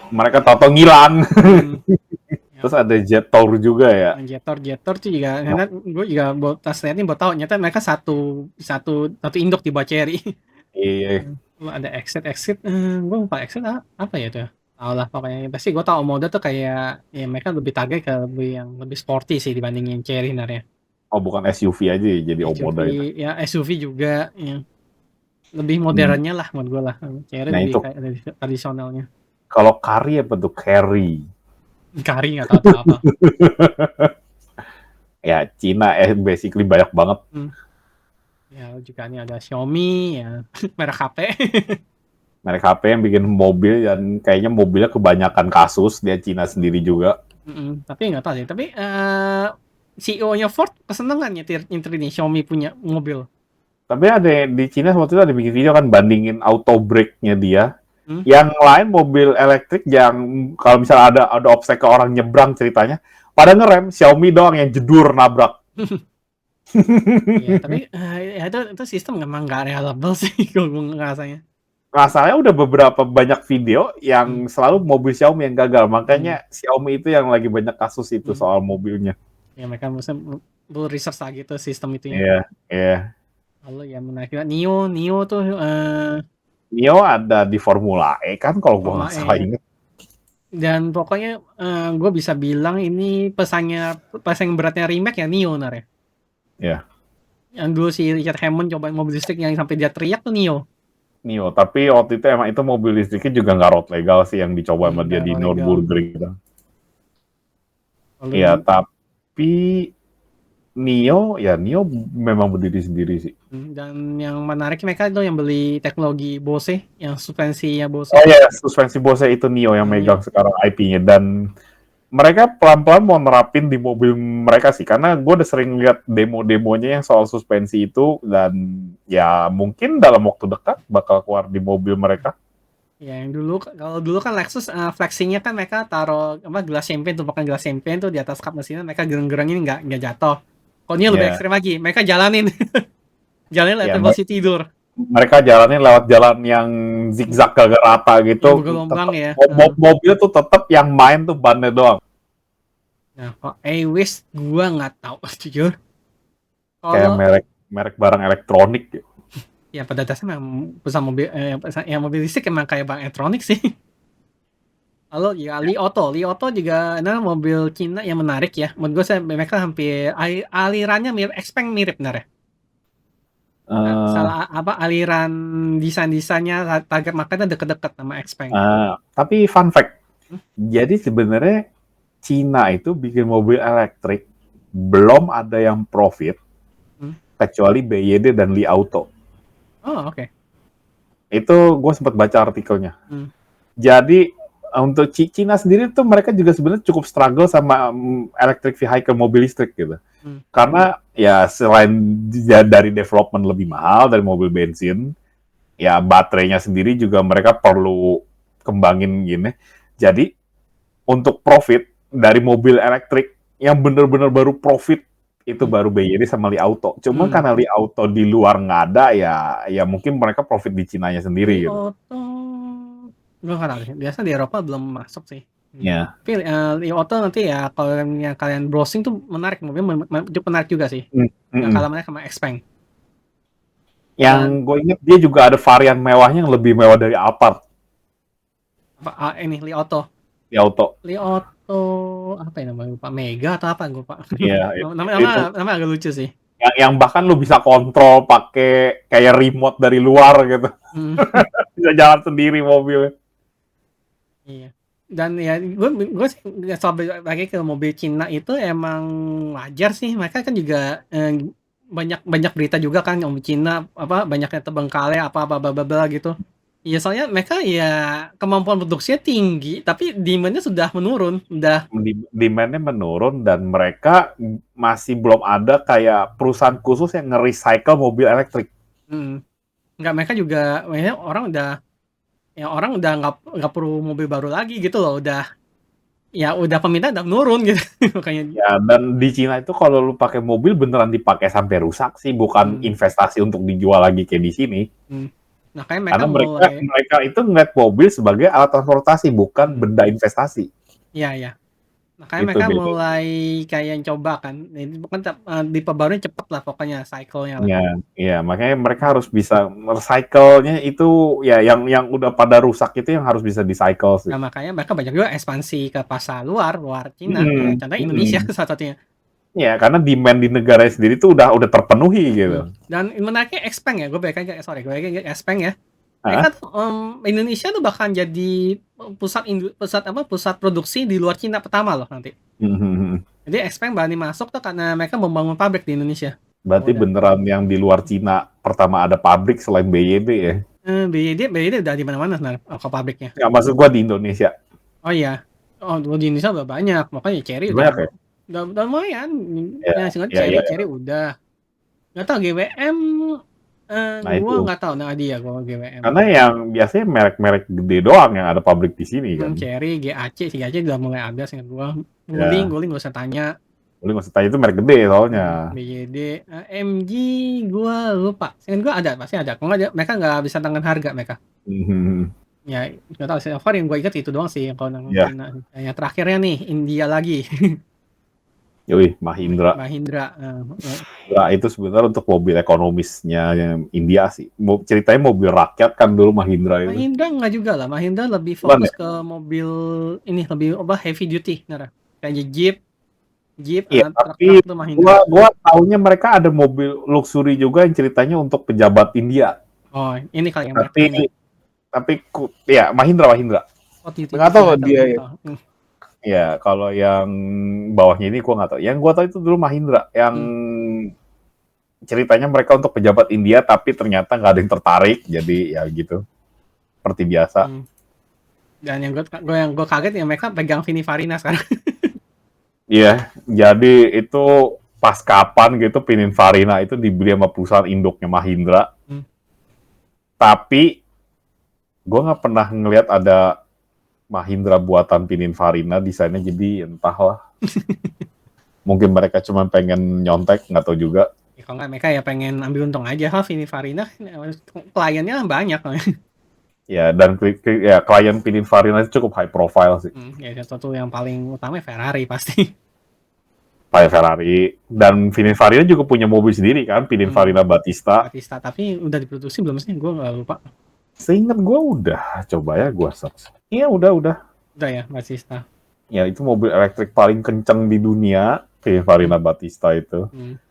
Mereka tahu ngilang. Terus ada Jet Tour juga ya. Jet Tour tuh juga, karena gue juga pas lihat nih tahu ternyata mereka satu induk di Cherry. Iya. Ada exit, gue lupa exit apa ya tuh. Tahu lah pokoknya. Pasti gue tahu Omoda tuh kayak ya mereka lebih target ke yang lebih sporty sih dibandingin Cherry sebenarnya. Oh bukan SUV aja ya, jadi Omoda itu. Ya SUV juga ya. Lebih modernnya lah menurut gue lah. Cherry Nah, lebih itu. kayak tradisionalnya. Kalau Carry apa tuh? Carry nggak tahu apa. Ya Cina basically banyak banget. Ya juga nih ada Xiaomi ya, merek HP. Merek HP yang bikin mobil dan kayaknya mobilnya kebanyakan kasus dia Cina sendiri juga. Tapi nggak tahu sih. Tapi CEO-nya Ford kesenangan nyetir ini Xiaomi punya mobil. Tapi ada di Cina waktu itu ada bikin video kan bandingin auto brake-nya dia. Yang lain mobil elektrik yang kalau misalnya ada obstacle orang nyebrang ceritanya, pada ngerem, Xiaomi doang yang jedur nabrak. Ya, tapi itu sistem memang nggak reliable sih kalau gue ngerasanya. Masalahnya udah beberapa banyak video yang selalu mobil Xiaomi yang gagal, makanya Xiaomi itu yang lagi banyak kasus itu soal mobilnya. Ya mereka perlu research lagi tuh sistem itu ya. Iya. Lalu ya menarik juga Nio tuh. Nio ada di Formula E kan kalau gue nggak salah ingat. Dan pokoknya gue bisa bilang ini pesaing beratnya remake ya Nio ya. Ya. Yang dulu si Richard Hammond cobain mobil listrik yang sampai dia teriak tuh Nio, tapi waktu itu emang itu mobil listriknya juga nggak road legal sih yang dicoba sama dia di Nürburgring gitu. Iya, tapi Nio memang berdiri sendiri sih. Dan yang menarik mereka itu yang beli teknologi Bose, yang suspensinya Bose. Oh iya, suspensi Bose itu Nio yang megang sekarang IP-nya, dan mereka pelan-pelan mau nerapin di mobil mereka sih, karena gue udah sering lihat demo-demonya yang soal suspensi itu, dan ya mungkin dalam waktu dekat bakal keluar di mobil mereka. Ya yang kalau dulu kan Lexus flexinya kan mereka taruh gelas champagne tuh, bukan gelas champagne tuh di atas kap mesinnya, mereka gereng-gerengin nggak jatuh. Kok ini lebih ekstrim lagi, mereka jalanin lewat posisi tidur. Mereka jalanin lewat jalan yang zigzag kagak rata gitu. Bergelombang ya. Mobil tuh tetap yang main tuh bannya doang. Nah, kok Avis gua nggak tahu jujur. Kayak merek barang elektronik gitu. Ya pada dasarnya memang perusahaan mobil listrik emang kayak barang elektronik sih. Lalu ya Li Auto juga mobil Cina yang menarik ya. Menurut gue mereka hampir alirannya mirip Xpeng, mirip benar ya. Salah aliran desainnya target marketnya deket-deket sama Xpeng. Tapi fun fact, jadi sebenarnya Cina itu bikin mobil elektrik belum ada yang profit kecuali BYD dan Li Auto. Oh oke. Itu gue sempat baca artikelnya. Jadi untuk Cina sendiri tuh mereka juga sebenarnya cukup struggle sama electric vehicle, mobil listrik gitu. Karena ya selain dari development lebih mahal dari mobil bensin, ya baterainya sendiri juga mereka perlu kembangin gini. Jadi untuk profit dari mobil elektrik yang benar-benar baru profit itu baru BYD sama Li Auto. Cuma karena Li Auto di luar nggak ada, ya mungkin mereka profit di Cinanya sendiri gitu. Gue nggak tahu, biasa di Eropa belum masuk sih. Ya. Tapi Li Auto nanti ya kalau yang kalian browsing tuh menarik, mobilnya menarik juga sih. Nggak kalah menarik sama Xpeng. Yang Dan gue inget dia juga ada varian mewahnya yang lebih mewah dari Alphard ini Li Auto. di auto. Li Auto apa ya namanya lupa, Mega atau apa gue Pak. Iya, itu Nama agak lucu sih. yang bahkan lu bisa kontrol pakai kayak remote dari luar gitu. Bisa jalan sendiri mobilnya. Iya. Dan ya gue sih lagi ke mobil Cina itu emang wajar sih, mereka kan juga banyak berita juga kan mobil Cina apa banyaknya terbengkalai apa gitu. Iya soalnya mereka ya kemampuan produksinya tinggi, tapi demand-nya sudah menurun, Demand-nya menurun dan mereka masih belum ada kayak perusahaan khusus yang nge-recycle mobil elektrik. Enggak, mereka orang udah nggak perlu mobil baru lagi gitu loh, udah permintaan udah menurun gitu makanya. Ya, dan di Cina itu kalau lu pakai mobil beneran dipakai sampai rusak sih, bukan investasi untuk dijual lagi kayak di sini. Nah, kayak Karena mereka itu ngeliat mobil sebagai alat transportasi, bukan benda investasi. Iya. Makanya mereka mulai kayak coba kan, ini bukan diperbarui cepet lah pokoknya cycle-nya lah. Iya, makanya mereka harus bisa recycle-nya itu ya yang udah pada rusak itu yang harus bisa di-cycle sih. Nah, makanya mereka banyak juga ekspansi ke pasar luar Cina, ya, contohnya Indonesia salah satunya. Ya, karena demand di negara sendiri tuh udah terpenuhi gitu. Dan menariknya expand ya, gue balik expand ya. Mereka tuh, Indonesia tuh bahkan jadi pusat produksi di luar Cina pertama loh nanti. Jadi expand berani masuk tuh karena mereka membangun pabrik di Indonesia. Berarti beneran yang di luar Cina pertama ada pabrik selain BYD ya? BYD udah di mana-mana ke pabriknya. Ya, maksud gua di Indonesia. Oh iya. Oh, di Indonesia udah banyak. Makanya Chery udah lumayan. Ya, Chery udah. Nggak tahu GWM. Gua nggak tahu dia gua GWM. Karena yang biasanya merek-merek gede doang yang ada pabrik di sini kan. Chery, GAC udah mulai ada seingat gua. Guling nggak usah tanya. Guling nggak usah tanya, itu merek gede soalnya. BYD, MG gua lupa. Seingat gua ada, pasti ada. Kalau nggak mereka nggak bisa tangan harga mereka. Ya nggak tahu, so far yang gue ingat itu doang sih kalau China. Yang terakhirnya nih India lagi. Yoi, Mahindra. Nah, itu sebenarnya untuk mobil ekonomisnya India sih. Ceritanya mobil rakyat kan dulu Mahindra itu. Mahindra nggak juga lah. Mahindra lebih fokus ke mobil ini, lebih heavy duty, kayak Jeep. Iya, tapi gua taunya mereka ada mobil luxury juga yang ceritanya untuk pejabat India. Oh, ini kali yang tapi ya Mahindra. Nggak tahu dia. Ya, kalau yang bawahnya ini gua nggak tahu. Yang gua tahu itu dulu Mahindra yang ceritanya mereka untuk pejabat India, tapi ternyata nggak ada yang tertarik, jadi ya gitu, seperti biasa. Dan yang gue kaget ya mereka pegang Pininfarina sekarang. Iya, jadi itu pas kapan gitu Pininfarina itu dibeli sama perusahaan induknya Mahindra. Tapi gue nggak pernah ngelihat ada Mahindra buatan Pininfarina, desainnya jadi entahlah. Mungkin mereka cuma pengen nyontek, nggak tahu juga. Kalau nggak mereka ya pengen ambil untung aja. Pininfarina kliennya banyak. Ya, dan klien Pininfarina itu cukup high profile sih. Ya, satu yang paling utama Ferrari pasti. Ferrari, dan Pininfarina juga punya mobil sendiri kan, Pininfarina Battista, tapi udah diproduksi belum sih? Gue nggak lupa. Seingat gue udah, coba ya gue search. Iya udah. Udah ya, Battista. Ya itu mobil elektrik paling kencang di dunia, Pininfarina Battista itu.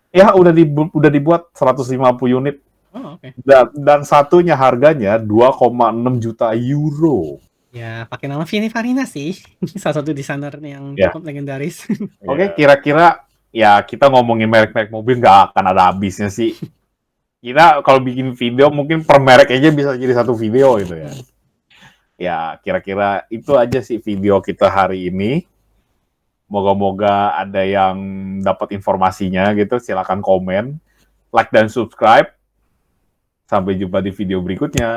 Ya udah dibuat 150 unit. Oh, oke. Dan satunya harganya 2,6 juta euro. Ya, pakai nama Pininfarina sih. Salah satu desainer yang cukup legendaris. Oke, kira-kira ya kita ngomongin merek-merek mobil nggak akan ada habisnya sih. Kita kalau bikin video mungkin per merek aja bisa jadi satu video gitu ya. Ya, kira-kira itu aja sih video kita hari ini. Moga-moga ada yang dapat informasinya gitu. Silakan komen, like dan subscribe. Sampai jumpa di video berikutnya.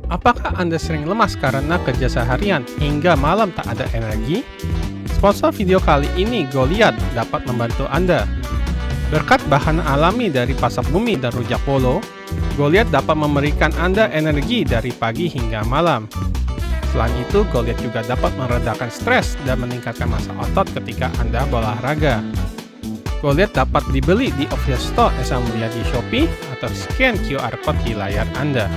Apakah Anda sering lemas karena kerja seharian hingga malam tak ada energi? Sponsor video kali ini, Goliath, dapat membantu Anda. Berkat bahan alami dari pasak bumi dan rujak polo, Goliath dapat memberikan Anda energi dari pagi hingga malam. Selain itu, Goliath juga dapat meredakan stres dan meningkatkan massa otot ketika Anda berolahraga. Gue lihat dapat dibeli di official store Esa Mulia di Shopee atau scan QR code di layar Anda.